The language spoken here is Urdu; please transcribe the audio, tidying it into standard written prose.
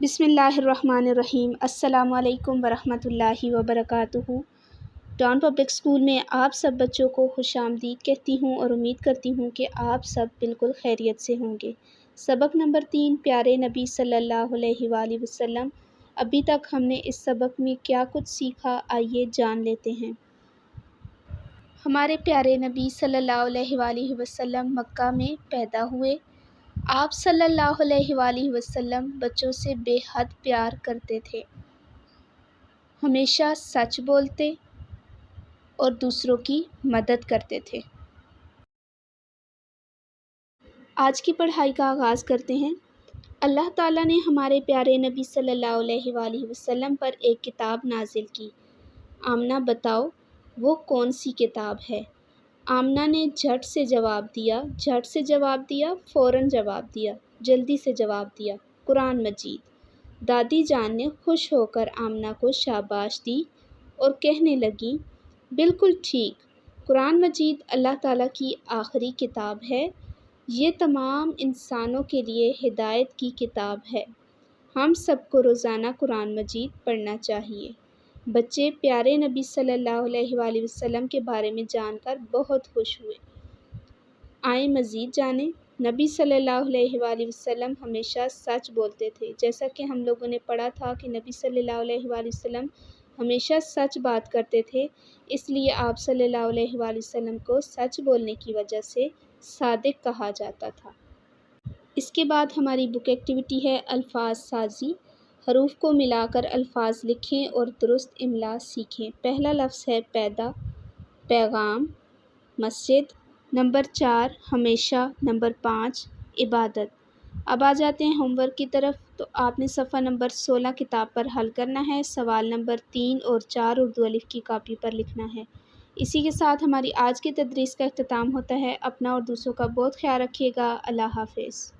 بسم اللہ الرحمن الرحیم۔ السلام علیکم ورحمۃ اللہ وبرکاتہ۔ ڈان پبلک اسکول میں آپ سب بچوں کو خوش آمدید کہتی ہوں اور امید کرتی ہوں کہ آپ سب بالکل خیریت سے ہوں گے۔ سبق نمبر 3، پیارے نبی صلی اللہ علیہ وآلہ وسلم۔ ابھی تک ہم نے اس سبق میں کیا کچھ سیکھا، آئیے جان لیتے ہیں۔ ہمارے پیارے نبی صلی اللہ علیہ وآلہ وسلم مکہ میں پیدا ہوئے۔ آپ صلی اللہ علیہ وآلہ وسلم بچوں سے بے حد پیار کرتے تھے، ہمیشہ سچ بولتے اور دوسروں کی مدد کرتے تھے۔ آج کی پڑھائی کا آغاز کرتے ہیں۔ اللہ تعالیٰ نے ہمارے پیارے نبی صلی اللہ علیہ وآلہ وسلم پر ایک کتاب نازل کی۔ آمنہ بتاؤ وہ کون سی کتاب ہے؟ آمنہ نے جھٹ سے جواب دیا، فوراً جواب دیا، جلدی سے جواب دیا، قرآن مجید۔ دادی جان نے خوش ہو کر آمنہ کو شاباش دی اور کہنے لگیں، بالکل ٹھیک، قرآن مجید اللہ تعالیٰ کی آخری کتاب ہے، یہ تمام انسانوں کے لیے ہدایت کی کتاب ہے۔ ہم سب کو روزانہ قرآن مجید پڑھنا چاہیے۔ بچے پیارے نبی صلی اللہ علیہ وآلہ وسلم کے بارے میں جان کر بہت خوش ہوئے۔ آئیں مزید جانیں۔ نبی صلی اللہ علیہ وآلہ وسلم ہمیشہ سچ بولتے تھے۔ جیسا کہ ہم لوگوں نے پڑھا تھا کہ نبی صلی اللہ علیہ وآلہ وسلم ہمیشہ سچ بات کرتے تھے، اس لیے آپ صلی اللہ علیہ وآلہ وسلم کو سچ بولنے کی وجہ سے صادق کہا جاتا تھا۔ اس کے بعد ہماری بک ایکٹیویٹی ہے الفاظ سازی۔ حروف کو ملا کر الفاظ لکھیں اور درست املا سیکھیں۔ پہلا لفظ ہے پیدا، پیغام، مسجد۔ نمبر 4 ہمیشہ، نمبر 5 عبادت۔ اب آ جاتے ہیں ہوم ورک کی طرف۔ تو آپ نے صفحہ نمبر 16 کتاب پر حل کرنا ہے۔ سوال نمبر 3 اور 4 اردو الف کی کاپی پر لکھنا ہے۔ اسی کے ساتھ ہماری آج کی تدریس کا اختتام ہوتا ہے۔ اپنا اور دوسروں کا بہت خیال رکھیے گا۔ اللہ حافظ۔